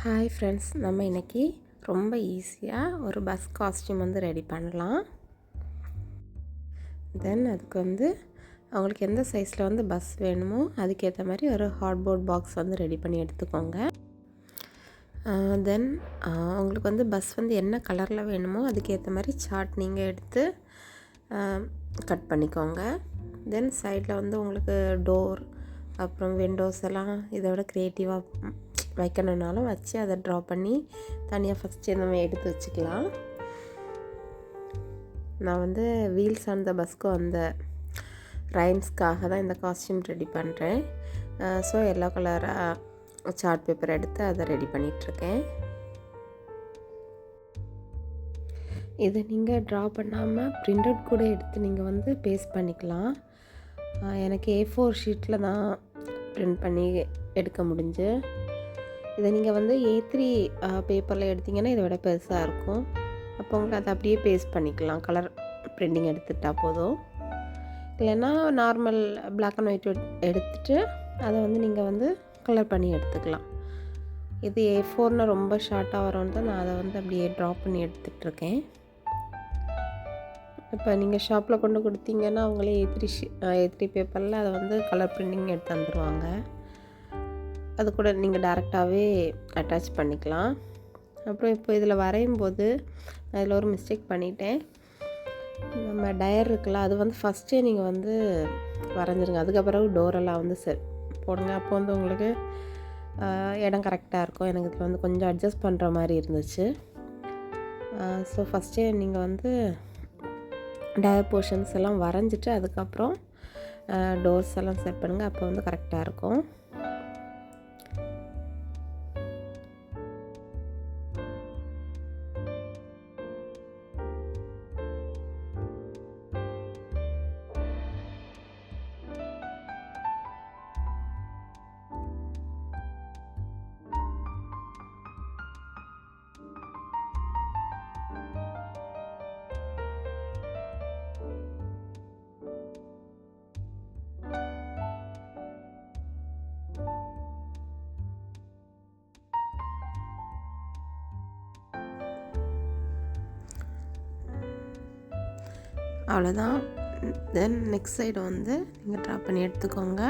Hi friends, நம்ம இன்றைக்கி ரொம்ப ஈஸியாக ஒரு பஸ் காஸ்டியூம் வந்து ரெடி பண்ணலாம். தென் அதுக்கு வந்து அவங்களுக்கு எந்த சைஸில் வந்து பஸ் வேணுமோ அதுக்கேற்ற மாதிரி ஒரு ஹார்ட்போர்ட் பாக்ஸ் வந்து ரெடி பண்ணி எடுத்துக்கோங்க. தென் உங்களுக்கு வந்து பஸ் வந்து என்ன கலரில் வேணுமோ அதுக்கேற்ற மாதிரி சார்ட் நீங்கள் எடுத்து கட் பண்ணிக்கோங்க. தென் சைடில் வந்து உங்களுக்கு டோர் அப்புறம் விண்டோஸ் எல்லாம் இதை விட க்ரியேட்டிவாக வைக்கணுன்னாலும் வச்சு அதை ட்ரா பண்ணி தனியாக ஃபஸ்ட்டு நம்ம எடுத்து வச்சுக்கலாம். நான் வந்து வீல்ஸ் ஆன் த பஸ்க்கு அந்த ரைம்ஸ்க்காக தான் இந்த காஸ்டியூம் ரெடி பண்ணுறேன். ஸோ எல்லோ கலராக சார்ட் பேப்பர் எடுத்து அதை ரெடி பண்ணிகிட்ருக்கேன். இதை நீங்கள் ட்ரா பண்ணாமல் பிரிண்ட் அவுட் கூட எடுத்து நீங்கள் வந்து பேஸ்ட் பண்ணிக்கலாம். எனக்கு A4 ஷீட்டில் தான் பிரிண்ட் பண்ணி எடுக்க முடிஞ்சு. இதை நீங்கள் வந்து A3 பேப்பரில் எடுத்திங்கன்னா இதை விட பெருசாக இருக்கும். அப்போ உங்களுக்கு அதை அப்படியே பேஸ்ட் பண்ணிக்கலாம். கலர் பிரிண்டிங் எடுத்துட்டால் போதும். இல்லைன்னா நார்மல் பிளாக் அண்ட் ஒயிட் எடுத்துகிட்டு அதை வந்து நீங்கள் வந்து கலர் பண்ணி எடுத்துக்கலாம். இது A4னா ரொம்ப ஷார்ட்டாக வரும்னு தான் நான் அதை வந்து அப்படியே ட்ரா பண்ணி எடுத்துகிட்ருக்கேன். இப்போ நீங்கள் ஷாப்பில் கொண்டு கொடுத்தீங்கன்னா அவங்களே A3 பேப்பரில் அதை வந்து கலர் பிரிண்டிங் எடுத்து தந்துடுவாங்க. அது கூட நீங்கள் டேரெக்டாகவே அட்டாச் பண்ணிக்கலாம். அப்புறம் இப்போ இதில் வரையும் போது அதில் ஒரு மிஸ்டேக் பண்ணிட்டேன். நம்ம டயர் இருக்குல்ல, அது வந்து ஃபஸ்ட்டே நீங்கள் வந்து வரைஞ்சிருங்க. அதுக்கப்புறம் டோரெல்லாம் வந்து போடுங்க. அப்போ வந்து உங்களுக்கு இடம் கரெக்டாக இருக்கும். எனக்கு இதில் வந்து கொஞ்சம் அட்ஜஸ்ட் பண்ணுற மாதிரி இருந்துச்சு. ஸோ ஃபஸ்ட்டே நீங்கள் வந்து டயர் போர்ஷன்ஸ் எல்லாம் வரைஞ்சிட்டு அதுக்கப்புறம் டோர்ஸ் எல்லாம் செட் பண்ணுங்கள். அப்போ வந்து கரெக்டாக இருக்கும். அவ்வளோதான். தென் நெக்ஸ்ட் சைடு வந்து நீங்கள் ட்ரா பண்ணி எடுத்துக்கோங்க.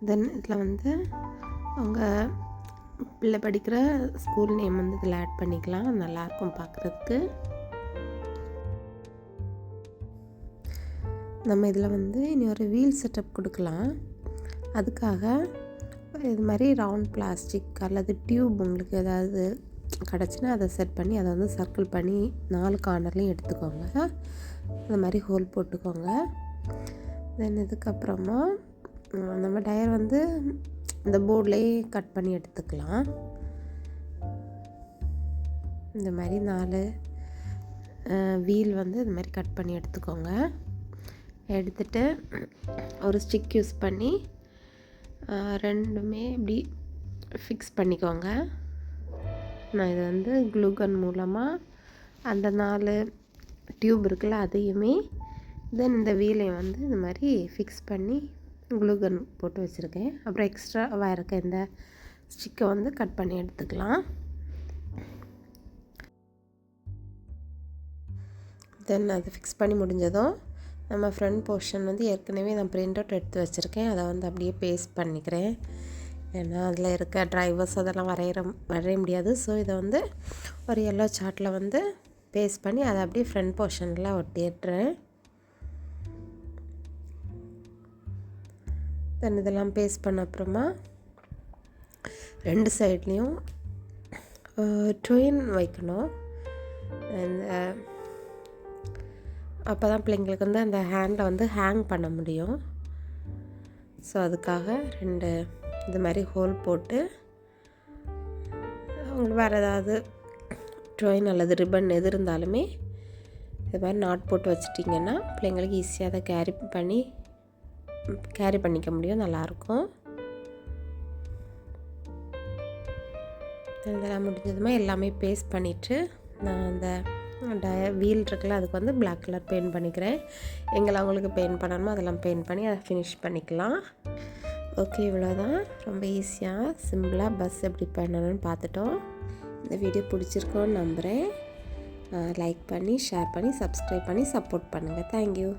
தென் இதில் வந்து உங்கள் பிள்ளை படிக்கிற ஸ்கூல் நேம் வந்து இதில் ஆட் பண்ணிக்கலாம். நல்லாயிருக்கும் பார்க்குறதுக்கு. நம்ம இதில் வந்து இனி ஒரு வீல் செட்டப் கொடுக்கலாம். அதுக்காக இது மாதிரி ரவுண்ட் பிளாஸ்டிக் அல்லது டியூப் உங்களுக்கு ஏதாவது கிடச்சின்னா அதை செட் பண்ணி அதை வந்து சர்க்கிள் பண்ணி 4 கார்னர்லையும் எடுத்துக்கோங்க. அந்த மாதிரி ஹோல் போட்டுக்கோங்க. தென் இதுக்கப்புறமா நம்ம டயர் வந்து இந்த போர்ட்லேயே கட் பண்ணி எடுத்துக்கலாம். இந்த மாதிரி 4 வீல் வந்து இது மாதிரி கட் பண்ணி எடுத்துக்கோங்க. எடுத்துட்டு ஒரு ஸ்டிக் யூஸ் பண்ணி ரெண்டுமே இப்படி ஃபிக்ஸ் பண்ணிக்கோங்க. நான் இது வந்து க்ளூகன் மூலமாக அந்த 4 டியூப் இருக்குல்ல அதையுமே தென் இந்த வீலையும் வந்து இந்த மாதிரி ஃபிக்ஸ் பண்ணி க்ளூகன் போட்டு வச்சுருக்கேன். அப்புறம் எக்ஸ்ட்ராவாக இருக்க இந்த ஸ்டிக்கை வந்து கட் பண்ணி எடுத்துக்கலாம். தென் அதை ஃபிக்ஸ் பண்ணி முடிஞ்சதும் நம்ம ஃப்ரண்ட் போர்ஷன் வந்து ஏற்கனவே நான் பிரிண்ட் அவுட் எடுத்து வச்சுருக்கேன். அதை வந்து அப்படியே பேஸ்ட் பண்ணிக்கிறேன். ஏன்னா அதில் இருக்க டிரைவர்ஸ் அதெல்லாம் வரைய முடியாது. ஸோ இதை வந்து ஒரு எல்லோ சார்ட்டில் வந்து பேஸ்ட் பண்ணி அதை அப்படியே ஃப்ரண்ட் போர்ஷனில் ஒட்டிடுறேன். தென் இதெல்லாம் பேஸ்ட் பண்ண அப்புறமா 2 சைட்லேயும் ட்ரெயின் வைக்கணும். அந்த அப்போ தான் பிள்ளைங்களுக்கு வந்து அந்த ஹேண்டை வந்து ஹேங் பண்ண முடியும். ஸோ அதுக்காக 2 இது மாதிரி ஹோல் போட்டு உங்களுக்கு வேறு ஏதாவது ட்ரெயின் அல்லது ரிப்பன் எது இருந்தாலுமே இது மாதிரி நாட் போட்டு வச்சிட்டிங்கன்னா பிள்ளைங்களுக்கு ஈஸியாக அதை கேரி பண்ணிக்க முடியும். நல்லாயிருக்கும். இதெல்லாம் முடிஞ்சதுமே எல்லாமே பேஸ்ட் பண்ணிவிட்டு நான் அந்த வீல் இருக்குல்ல அதுக்கு வந்து பிளாக் கலர் பெயிண்ட் பண்ணிக்கிறேன். எங்கெல்லாம் அவங்களுக்கு பெயிண்ட் பண்ணணுமோ அதெல்லாம் பெயிண்ட் பண்ணி அதை ஃபினிஷ் பண்ணிக்கலாம். ஓகே, இவ்வளோதான். ரொம்ப ஈஸியாக சிம்பிளாக பஸ் எப்படி பண்ணணும்னு பார்த்துட்டோம். இந்த வீடியோ பிடிச்சிருக்கோன்னு நம்புகிறேன். லைக் பண்ணி, ஷேர் பண்ணி, சப்ஸ்கிரைப் பண்ணி சப்போர்ட் பண்ணுங்கள். தேங்க்யூ.